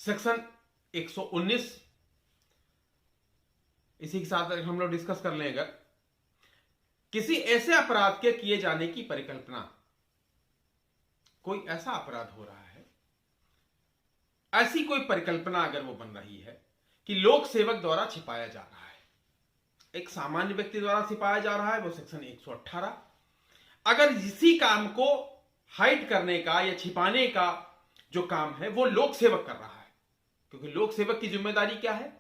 Section 119 इसी के साथ हम लोग डिस्कस कर लें। अगर किसी ऐसे अपराध के किए जाने की परिकल्पना, कोई ऐसा अपराध हो रहा है, ऐसी कोई परिकल्पना अगर वो बन रही है कि लोक सेवक द्वारा छिपाया जा रहा है, एक सामान्य व्यक्ति द्वारा छिपाया जा रहा है, वो सेक्शन 118। अगर इसी काम को हाइड करने का या छिपाने का जो काम है वो लोक सेवक कर रहा है, क्योंकि लोक सेवक की जिम्मेदारी क्या है?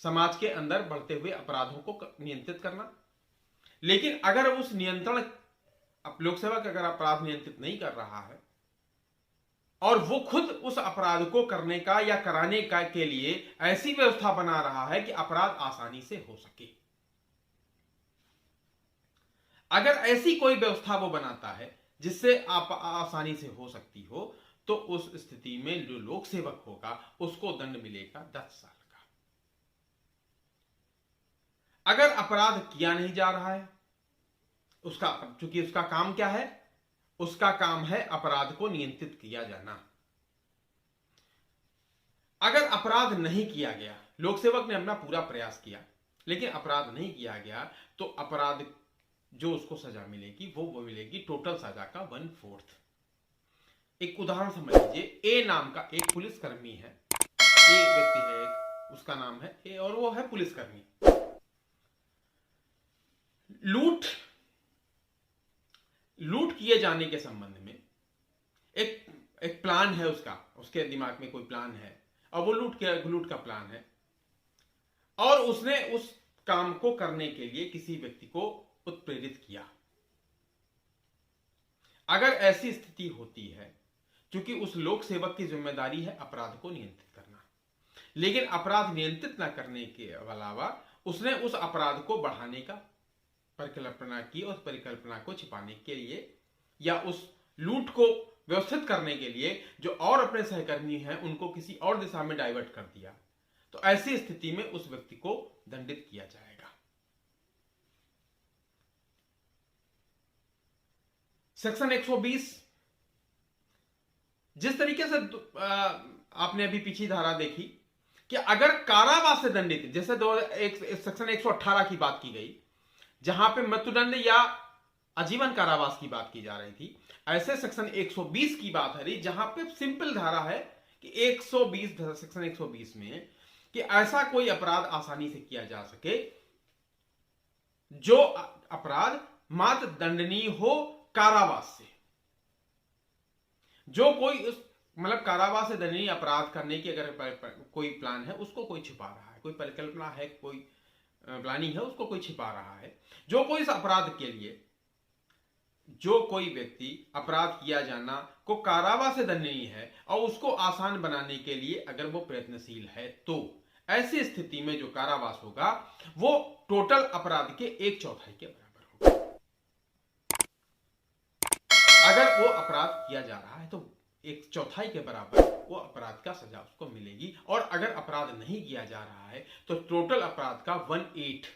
समाज के अंदर बढ़ते हुए अपराधों को नियंत्रित करना। लेकिन अगर उस नियंत्रण, लोक सेवक अगर अपराध नियंत्रित नहीं कर रहा है और वो खुद उस अपराध को करने का या कराने का के लिए ऐसी व्यवस्था बना रहा है कि अपराध आसानी से हो सके, अगर ऐसी कोई व्यवस्था वो बनाता है जिससे आप आसानी से हो सकती हो, तो उस स्थिति में जो लोक सेवक होगा उसको दंड मिलेगा 10 साल का। अगर अपराध किया नहीं जा रहा है, चूंकि उसका काम क्या है? उसका काम है अपराध को नियंत्रित किया जाना। अगर अपराध नहीं किया गया, लोक सेवक ने अपना पूरा प्रयास किया लेकिन अपराध नहीं किया गया, तो अपराध जो उसको सजा मिलेगी वो मिलेगी टोटल सजा का 1/4। एक उदाहरण समझ लीजिए, ए नाम का एक पुलिसकर्मी है, ए व्यक्ति है एक, उसका नाम है ए और वो है पुलिसकर्मी। लूट किए जाने के संबंध में एक प्लान है उसका, उसके दिमाग में कोई प्लान है और वो लूट का प्लान है और उसने उस काम को करने के लिए किसी व्यक्ति को उत्प्रेरित किया। अगर ऐसी स्थिति होती है, क्योंकि उस लोक सेवक की जिम्मेदारी है अपराध को नियंत्रित करना, लेकिन अपराध नियंत्रित न करने के अलावा उसने उस अपराध को बढ़ाने का परिकल्पना की, उस परिकल्पना को छिपाने के लिए या उस लूट को व्यवस्थित करने के लिए जो और अपने सहकर्मी हैं उनको किसी और दिशा में डाइवर्ट कर दिया, तो ऐसी स्थिति में उस व्यक्ति को दंडित किया जाएगा। सेक्शन 120, जिस तरीके से आपने अभी पिछली धारा देखी कि अगर कारावास से दंडित, जैसे सेक्शन 118 की बात की गई जहां पे मृत्युदंड या आजीवन कारावास की बात की जा रही थी, ऐसे सेक्शन 120 की बात है रही जहां पे सिंपल धारा है कि 120 सेक्शन 120 में कि ऐसा कोई अपराध आसानी से किया जा सके जो अपराध मात्र दंडनीय हो कारावास से। जो कोई उस मतलब कारावास से दंडनीय अपराध करने की अगर कोई प्लान है, उसको कोई छिपा रहा है, कोई परिकल्पना है, कोई प्लानिंग है, उसको कोई छिपा रहा है। जो कोई इस अपराध के लिए, जो कोई व्यक्ति अपराध किया जाना को कारावास से दंडनीय है और उसको आसान बनाने के लिए अगर वो प्रयत्नशील है, तो ऐसी स्थिति में जो कारावास होगा वो टोटल अपराध के 1/4 के बराबर होगा। अगर वो अपराध किया जा रहा है तो 1/4 के बराबर वो अपराध का सजा उसको मिलेगी, और अगर अपराध नहीं किया जा रहा है तो टोटल अपराध का 1/8,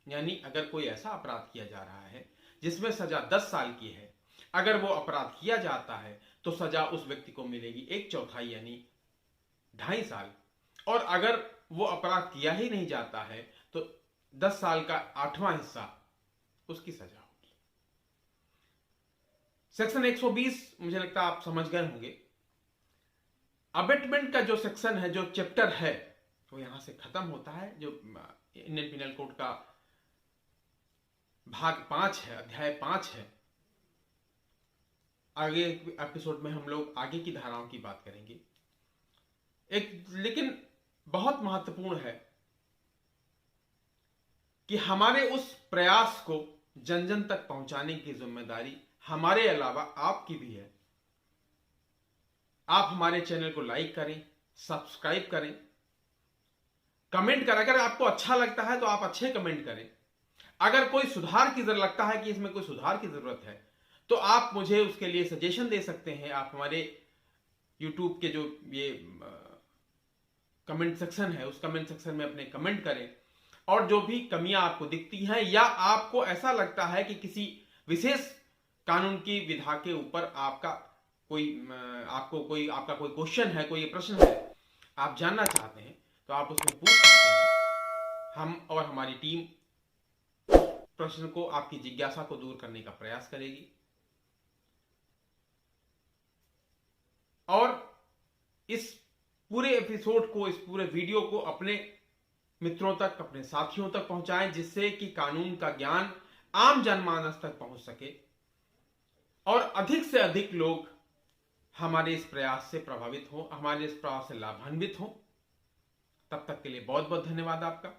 यानी अगर कोई ऐसा अपराध किया जा रहा है जिसमें सजा 10 साल की है, अगर वो अपराध किया जाता है तो सजा उस व्यक्ति को मिलेगी 1/4 यानी 2.5 साल, और अगर वो अपराध किया ही नहीं जाता है तो 10 साल का 8वां हिस्सा उसकी सजा होगी। सेक्शन 120 मुझे लगता है आप समझ गए होंगे। अबेटमेंट का जो सेक्शन है, जो चैप्टर है, वो यहां से खत्म होता है। जो इंडियन पिनल कोड का भाग 5 है, अध्याय 5 है। आगे एपिसोड में हम लोग आगे की धाराओं की बात करेंगे। लेकिन बहुत महत्वपूर्ण है कि हमारे उस प्रयास को जन जन तक पहुंचाने की जिम्मेदारी हमारे अलावा आपकी भी है। आप हमारे चैनल को लाइक करें, सब्सक्राइब करें, कमेंट करें। अगर आपको अच्छा लगता है तो आप अच्छे कमेंट करें। अगर कोई सुधार की जरूरत लगता है कि इसमें कोई सुधार की जरूरत है तो आप मुझे उसके लिए सजेशन दे सकते हैं। आप हमारे YouTube के जो ये कमेंट सेक्शन है उस कमेंट सेक्शन में अपने कमेंट करें, और जो भी कमियां आपको दिखती हैं या आपको ऐसा लगता है कि किसी विशेष कानून की विधा के ऊपर आपका कोई क्वेश्चन है, कोई प्रश्न है, आप जानना चाहते हैं तो आप उसमें पूछ सकते हैं। हम और हमारी टीम प्रश्न को, आपकी जिज्ञासा को दूर करने का प्रयास करेगी। और इस पूरे एपिसोड को, इस पूरे वीडियो को अपने मित्रों तक, अपने साथियों तक पहुंचाएं, जिससे कि कानून का ज्ञान आम जनमानस तक पहुंच सके और अधिक से अधिक लोग हमारे इस प्रयास से प्रभावित हों, हमारे इस प्रयास से लाभान्वित हों। तब तक के लिए बहुत बहुत धन्यवाद आपका।